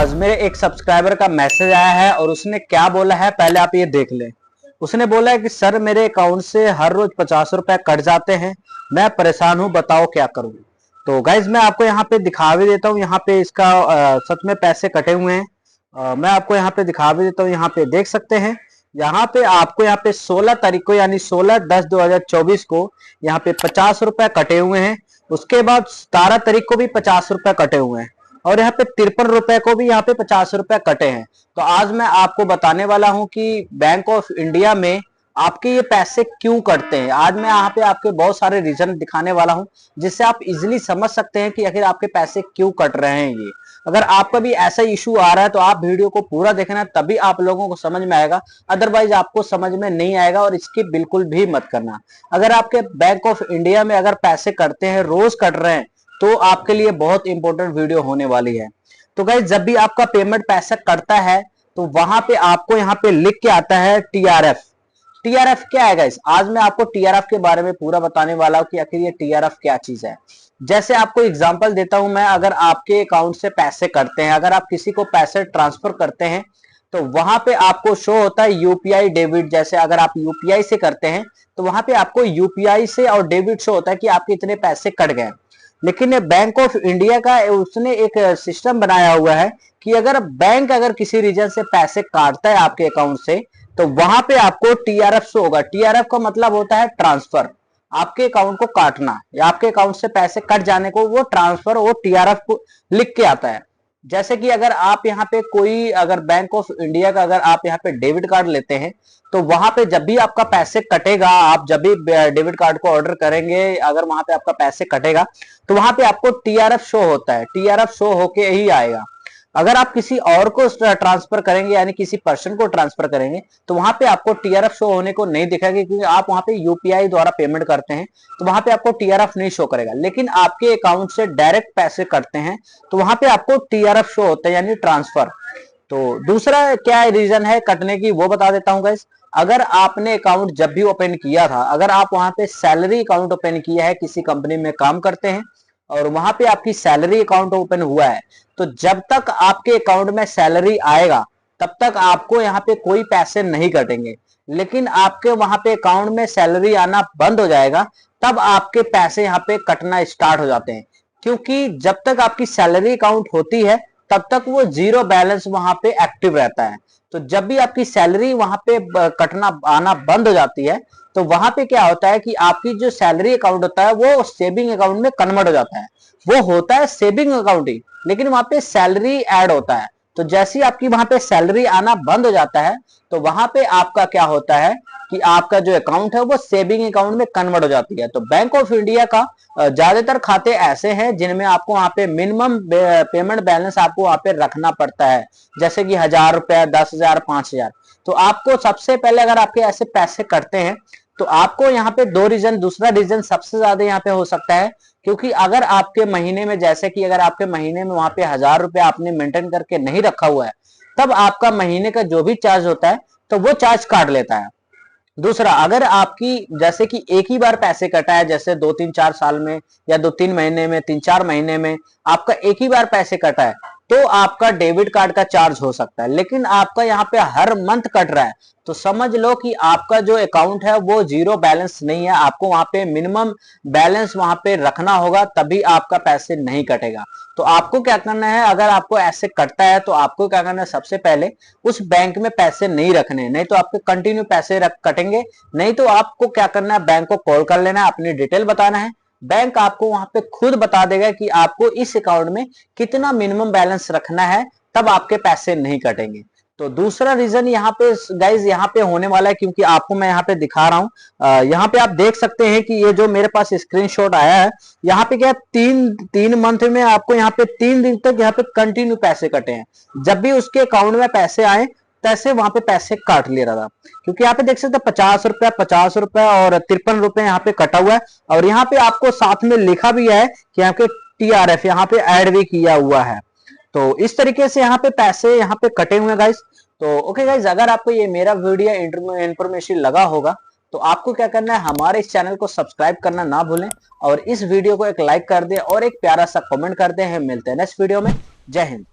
आज मेरे एक सब्सक्राइबर का मैसेज आया है और उसने क्या बोला है पहले आप ये देख लें। उसने बोला है कि सर मेरे अकाउंट से हर रोज 50 रुपए कट जाते हैं, मैं परेशान हूं, बताओ क्या करूं। तो गाइज मैं आपको यहाँ पे दिखा भी देता हूँ, यहाँ पे इसका सच में पैसे कटे हुए हैं। मैं आपको यहाँ पे दिखा भी देता हूँ, यहाँ पे देख सकते हैं। यहाँ पे आपको यहाँ पे 16 तारीख को यानी 16/10/2024 को यहाँ पे 50 रुपए कटे हुए हैं। उसके बाद 17 तारीख को भी 50 रुपए कटे हुए हैं और यहाँ पे 53 रुपए को भी यहाँ पे 50 रुपए कटे हैं। तो आज मैं आपको बताने वाला हूं कि बैंक ऑफ इंडिया में आपके ये पैसे क्यों कटते हैं। आज मैं यहाँ पे आपके बहुत सारे रीजन दिखाने वाला हूं जिससे आप इजीली समझ सकते हैं कि आखिर आपके पैसे क्यों कट रहे हैं। ये अगर आपका भी ऐसा इशू आ रहा है तो आप वीडियो को पूरा देखना, तभी आप लोगों को समझ में आएगा, अदरवाइज आपको समझ में नहीं आएगा और इसकी बिल्कुल भी मत करना। अगर आपके बैंक ऑफ इंडिया में अगर पैसे कटते हैं, रोज कट रहे हैं, तो आपके लिए बहुत इंपॉर्टेंट वीडियो होने वाली है। तो गाइस जब भी आपका पेमेंट पैसा कटता है तो वहां पे आपको यहाँ पे लिख के आता है टीआरएफ। टीआरएफ क्या है गाइस, आज मैं आपको टीआरएफ के बारे में पूरा बताने वाला हूं कि आखिर ये टीआरएफ क्या चीज है। जैसे आपको एग्जांपल देता हूं मैं, अगर आपके अकाउंट से पैसे कटते हैं, अगर आप किसी को पैसे ट्रांसफर करते हैं तो वहां पे आपको शो होता है यूपीआई डेबिट। जैसे अगर आप यूपीआई से करते हैं तो वहां पे आपको यूपीआई से और डेबिट शो होता है कि आपके इतने पैसे कट गए। लेकिन बैंक ऑफ इंडिया का उसने एक सिस्टम बनाया हुआ है कि अगर बैंक अगर किसी रीजन से पैसे काटता है आपके अकाउंट से तो वहां पे आपको टीआरएफ शो होगा। टीआरएफ का मतलब होता है ट्रांसफर, आपके अकाउंट को काटना या आपके अकाउंट से पैसे कट जाने को वो ट्रांसफर, वो टीआरएफ को लिख के आता है। जैसे कि अगर आप यहाँ पे कोई अगर बैंक ऑफ इंडिया का अगर आप यहाँ पे डेबिट कार्ड लेते हैं तो वहां पे जब भी आपका पैसे कटेगा, आप जब भी डेबिट कार्ड को ऑर्डर करेंगे, अगर वहां पे आपका पैसे कटेगा तो वहां पे आपको टीआरएफ शो होता है। टीआरएफ शो होके ही आएगा। अगर आप किसी और को ट्रांसफर करेंगे यानी किसी पर्सन को ट्रांसफर करेंगे तो वहां पे आपको टीआरएफ शो होने को नहीं दिखेगा, क्योंकि आप वहां पे यूपीआई द्वारा पेमेंट करते हैं तो वहां पे आपको टीआरएफ नहीं शो करेगा। लेकिन आपके अकाउंट से डायरेक्ट पैसे कटते हैं तो वहां पे आपको टीआरएफ शो होता है यानी ट्रांसफर। तो दूसरा क्या रीजन है कटने की वो बता देता हूं गाइस। अगर आपने अकाउंट जब भी ओपन किया था, अगर आप वहां पे सैलरी अकाउंट ओपन किया है, किसी कंपनी में काम करते हैं और वहां पे आपकी सैलरी अकाउंट ओपन हुआ है, तो जब तक आपके अकाउंट में सैलरी आएगा तब तक आपको यहाँ पे कोई पैसे नहीं कटेंगे। लेकिन आपके वहां पे अकाउंट में सैलरी आना बंद हो जाएगा तब आपके पैसे यहाँ पे कटना स्टार्ट हो जाते हैं। क्योंकि जब तक आपकी सैलरी अकाउंट होती है तब तक वो जीरो बैलेंस वहां पे एक्टिव रहता है। तो जब भी आपकी सैलरी वहां पे कटना आना बंद हो जाती है तो वहां पे क्या होता है कि आपकी जो सैलरी अकाउंट होता है वो सेविंग अकाउंट में कन्वर्ट हो जाता है। वो होता है सेविंग अकाउंट ही, लेकिन वहां पे सैलरी ऐड होता है। तो जैसे ही आपकी वहां पे सैलरी आना बंद हो जाता है तो वहां पे आपका क्या होता है कि आपका जो अकाउंट है वो सेविंग अकाउंट में कन्वर्ट हो जाती है। तो बैंक ऑफ इंडिया का ज्यादातर खाते ऐसे हैं जिनमें आपको वहां पे मिनिमम पेमेंट बैलेंस आपको वहां पे रखना पड़ता है, जैसे कि 1000 रुपया, 10,000, 5,000। तो आपको सबसे पहले अगर आपके ऐसे पैसे कटते हैं तो आपको यहाँ पे दो रीजन, दूसरा रीजन सबसे ज्यादा यहाँ पे हो सकता है क्योंकि अगर आपके महीने में, जैसे कि अगर आपके महीने में वहां पे 1000 रुपया आपने मेंटेन करके नहीं रखा हुआ है तब आपका महीने का जो भी चार्ज होता है तो वो चार्ज काट लेता है। दूसरा, अगर आपकी जैसे कि एक ही बार पैसे कटा है, जैसे 2-3-4 साल में या 2-3 महीने में, 3-4 महीने में आपका एक ही बार पैसे कटा है तो आपका डेबिट कार्ड का चार्ज हो सकता है। लेकिन आपका यहाँ पे हर मंथ कट रहा है तो समझ लो कि आपका जो अकाउंट है वो जीरो बैलेंस नहीं है। आपको वहां पे मिनिमम बैलेंस वहां पे रखना होगा तभी आपका पैसे नहीं कटेगा। तो आपको क्या करना है, अगर आपको ऐसे कटता है तो आपको क्या करना है, सबसे पहले उस बैंक में पैसे नहीं रखने, नहीं तो आपके कंटिन्यू पैसे कटेंगे। नहीं तो आपको क्या करना है, बैंक को कॉल कर लेना है, अपनी डिटेल बताना है। बैंक आपको वहां पे खुद बता देगा कि आपको इस अकाउंट में कितना मिनिमम बैलेंस रखना है, तब आपके पैसे नहीं कटेंगे। तो दूसरा रीजन यहाँ पे गाइज यहाँ पे होने वाला है, क्योंकि आपको मैं यहाँ पे दिखा रहा हूँ। यहाँ पे आप देख सकते हैं कि ये जो मेरे पास स्क्रीनशॉट आया है, यहाँ पे क्या तीन मंथ में आपको यहाँ पे 3 दिन तक यहाँ पे कंटिन्यू पैसे कटे हैं। जब भी उसके अकाउंट में पैसे आए तैसे वहां पे पैसे काट ले रहा था, क्योंकि यहाँ पे देख सकते हैं 50 रुपया और 53 रुपए यहाँ पे कटा हुआ है। और यहाँ पे आपको साथ में लिखा भी है कि यहाँ पे टीआरएफ यहाँ पे ऐड भी किया हुआ है। तो इस तरीके से यहाँ पे पैसे यहाँ पे कटे हुए हैं गाइस। तो ओके गाइस, अगर आपको ये मेरा वीडियो इंफॉर्मेशन लगा होगा तो आपको क्या करना है, हमारे इस चैनल को सब्सक्राइब करना ना भूलें और इस वीडियो को एक लाइक कर दें और एक प्यारा सा कमेंट कर दें। हम मिलते हैं नेक्स्ट वीडियो में। जय हिंद।